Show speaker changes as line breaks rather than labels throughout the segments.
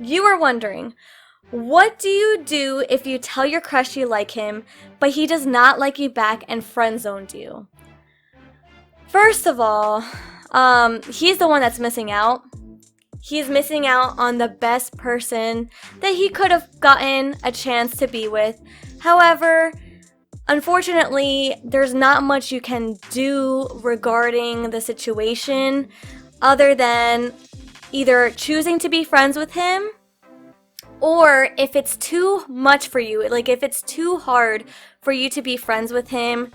you are wondering, what do you do if you tell your crush you like him, but he does not like you back and friend zoned you? First of all, he's the one that's missing out. He's missing out on the best person that he could have gotten a chance to be with. However, unfortunately, there's not much you can do regarding the situation other than either choosing to be friends with him, or if it's too much for you, like if it's too hard for you to be friends with him,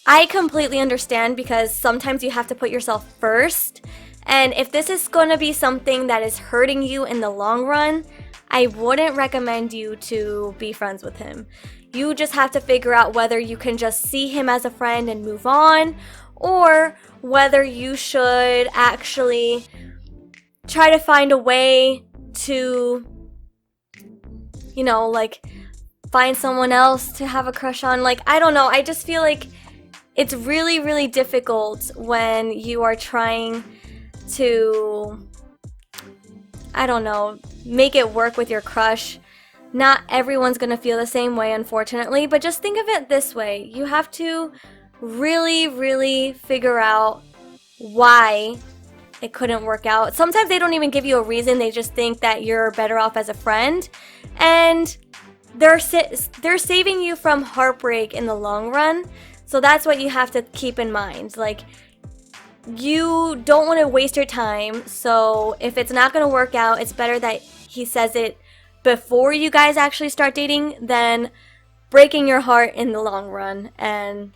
I completely understand because sometimes you have to put yourself first. And if this is going to be something that is hurting you in the long run, I wouldn't recommend you to be friends with him. You just have to figure out whether you can just see him as a friend and move on, or whether you should actually try to find a way to, like, find someone else to have a crush on. Like, I don't know. I just feel like it's really, really difficult when you are trying to, I don't know, make it work with your crush. Not everyone's gonna feel the same way, unfortunately, but just think of it this way. You have to really, really figure out why it couldn't work out. Sometimes they don't even give you a reason. They just think that you're better off as a friend, and they're saving you from heartbreak in the long run. So that's what you have to keep in mind. Like, you don't want to waste your time. So if it's not going to work out, it's better that he says it before you guys actually start dating than breaking your heart in the long run and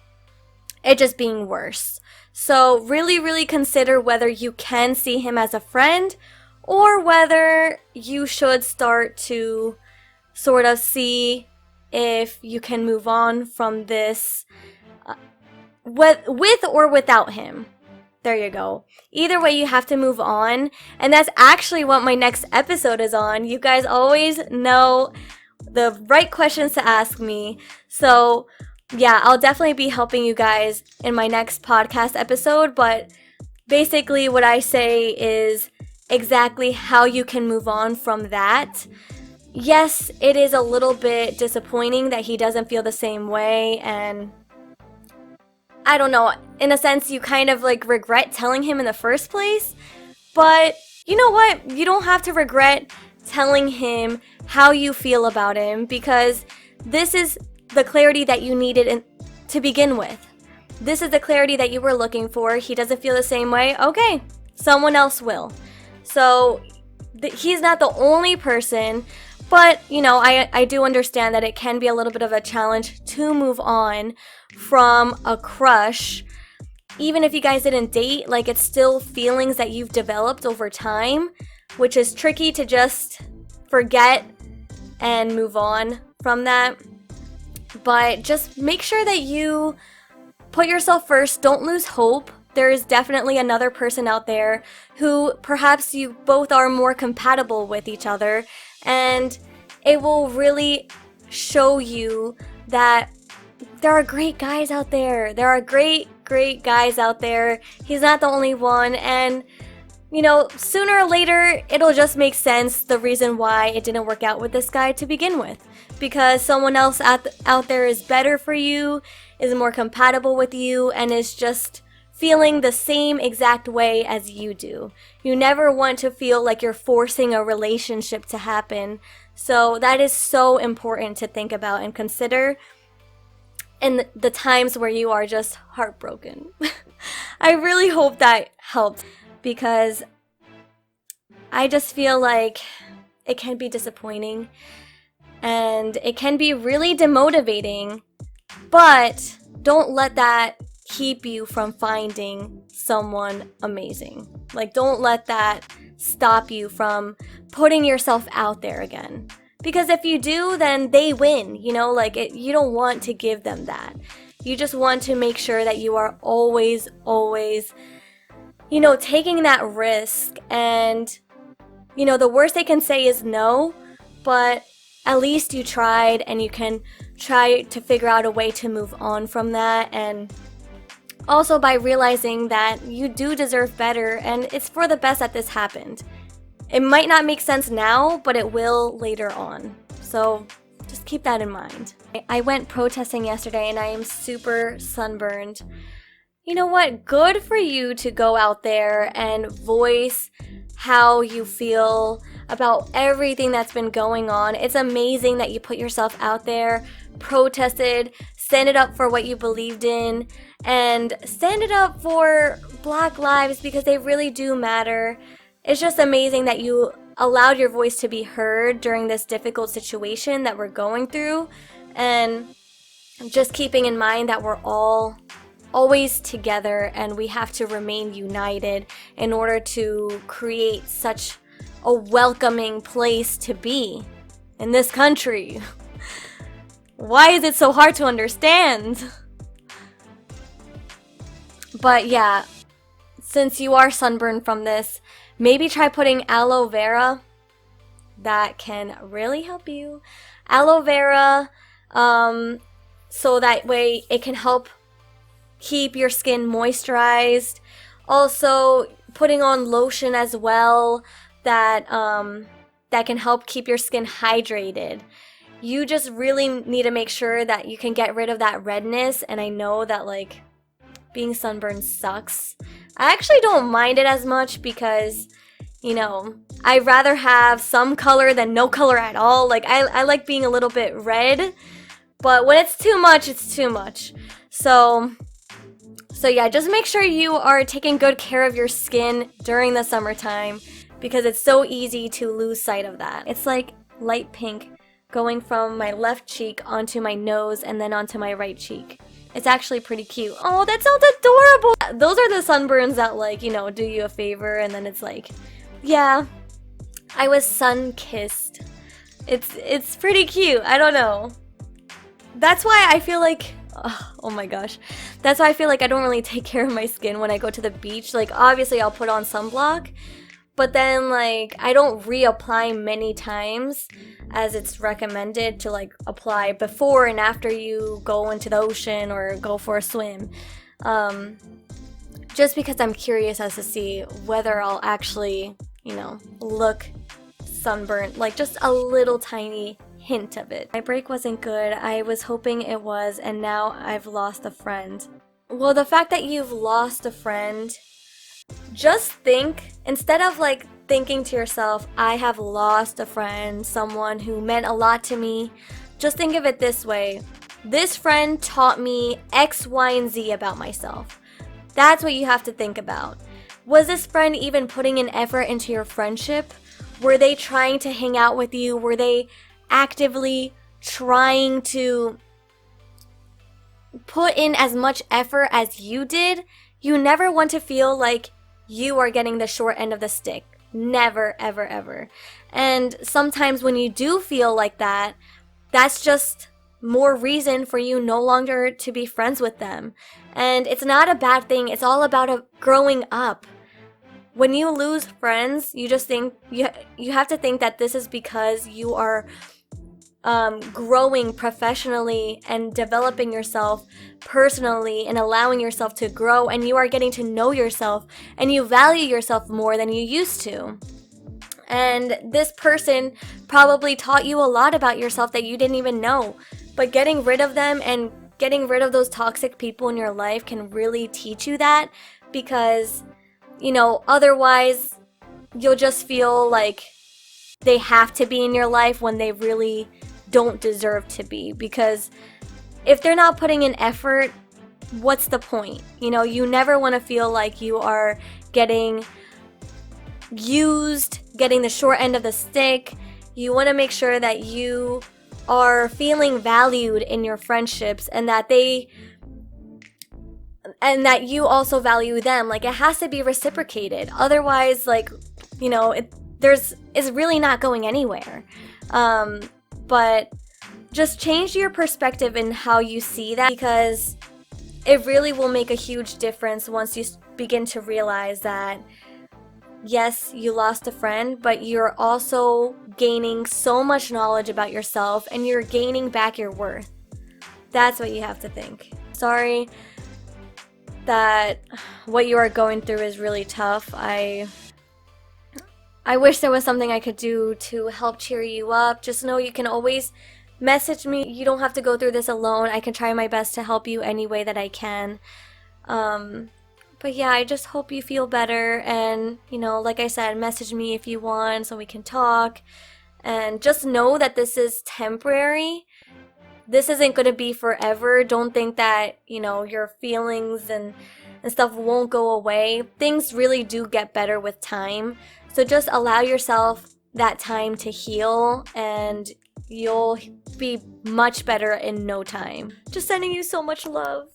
it just being worse. So really, really consider whether you can see him as a friend or whether you should start to sort of see if you can move on from this with or without him. There you go. Either way, you have to move on. And that's actually what my next episode is on. You guys always know the right questions to ask me. So, yeah, I'll definitely be helping you guys in my next podcast episode. But basically, what I say is exactly how you can move on from that. Yes, it is a little bit disappointing that he doesn't feel the same way, and I don't know, in a sense, you kind of like regret telling him in the first place, but you know what? You don't have to regret telling him how you feel about him because this is the clarity that you needed to begin with. This is the clarity that you were looking for. He doesn't feel the same way. Okay, someone else will. So he's not the only person, but I do understand that it can be a little bit of a challenge to move on from a crush. Even if you guys didn't date, like, it's still feelings that you've developed over time, which is tricky to just forget and move on from that. But just make sure that you put yourself first. Don't lose hope. There is definitely another person out there who perhaps you both are more compatible with each other, and it will really show you that there are great guys out there. There are great guys out there. He's not the only one, and sooner or later it'll just make sense the reason why it didn't work out with this guy to begin with, because someone else out there is better for you, is more compatible with you, and is just feeling the same exact way as you do. You never want to feel like you're forcing a relationship to happen. So that is so important to think about and consider in the times where you are just heartbroken. I really hope that helped, because I just feel like it can be disappointing and it can be really demotivating, but don't let that keep you from finding someone amazing. Like, don't let that stop you from putting yourself out there again. Because if you do, then they win, you don't want to give them that. You just want to make sure that you are always, taking that risk. And, the worst they can say is no, but at least you tried, and you can try to figure out a way to move on from that. And also by realizing that you do deserve better, and it's for the best that this happened. It might not make sense now, but it will later on. So just keep that in mind. I went protesting yesterday and I am super sunburned. You know what? Good for you to go out there and voice how you feel about everything that's been going on. It's amazing that you put yourself out there, protested, stand up for what you believed in, and stand up for Black lives because they really do matter. It's just amazing that you allowed your voice to be heard during this difficult situation that we're going through, and just keeping in mind that we're all always together and we have to remain united in order to create such a welcoming place to be in this country. Why is it so hard to understand? But yeah, since you are sunburned from this, maybe try putting aloe vera. That can really help you. Aloe vera, so that way it can help keep your skin moisturized. Also, putting on lotion as well that can help keep your skin hydrated. You just really need to make sure that you can get rid of that redness, and I know that like being sunburned sucks. I actually don't mind it as much because, you know, I'd rather have some color than no color at all. Like I like being a little bit red, but when it's too much, it's too much. So yeah, just make sure you are taking good care of your skin during the summertime because it's so easy to lose sight of that. It's like light pink going from my left cheek onto my nose and then onto my right cheek. It's actually pretty cute. Oh, that sounds adorable! Those are the sunburns that, like, you know, do you a favor, and then it's like, yeah, I was sun-kissed. It's pretty cute. I don't know. That's why I feel like, oh my gosh. That's why I feel like I don't really take care of my skin when I go to the beach. Like, obviously I'll put on sunblock, but then, like, I don't reapply many times as it's recommended to, like, apply before and after you go into the ocean or go for a swim. Just because I'm curious as to see whether I'll actually, you know, look sunburnt, like just a little tiny hint of it. My break wasn't good. I was hoping it was, and now I've lost a friend. Well, the fact that you've lost a friend, just think, instead of like thinking to yourself, I have lost a friend, someone who meant a lot to me, just think of it this way. This friend taught me X, Y, and Z about myself. That's what you have to think about. Was this friend even putting an effort into your friendship? Were they trying to hang out with you? Were they actively trying to put in as much effort as you did? You never want to feel like you are getting the short end of the stick. Never, ever, ever. And sometimes when you do feel like that, that's just more reason for you no longer to be friends with them. And it's not a bad thing. It's all about growing up. When you lose friends, you just think, you have to think that this is because you are growing professionally and developing yourself personally and allowing yourself to grow, and you are getting to know yourself and you value yourself more than you used to. And this person probably taught you a lot about yourself that you didn't even know. But getting rid of them and getting rid of those toxic people in your life can really teach you that, because, you know, otherwise you'll just feel like they have to be in your life when they really don't deserve to be. Because if they're not putting in effort, what's the point? You know, you never want to feel like you are getting used, getting the short end of the stick. You want to make sure that you are feeling valued in your friendships, and that you also value them. Like, it has to be reciprocated. Otherwise, like, you know, it's really not going anywhere. But just change your perspective in how you see that, because it really will make a huge difference once you begin to realize that, yes, you lost a friend, but you're also gaining so much knowledge about yourself, and you're gaining back your worth. That's what you have to think. Sorry that what you are going through is really tough. I I wish there was something I could do to help cheer you up. Just know you can always message me. You don't have to go through this alone. I can try my best to help you any way that I can. But yeah, I just hope you feel better, and, you know, like I said, message me if you want so we can talk. And just know that this is temporary. This isn't going to be forever. Don't think that, you know, your feelings and stuff won't go away. Things really do get better with time. So just allow yourself that time to heal, and you'll be much better in no time. Just sending you so much love.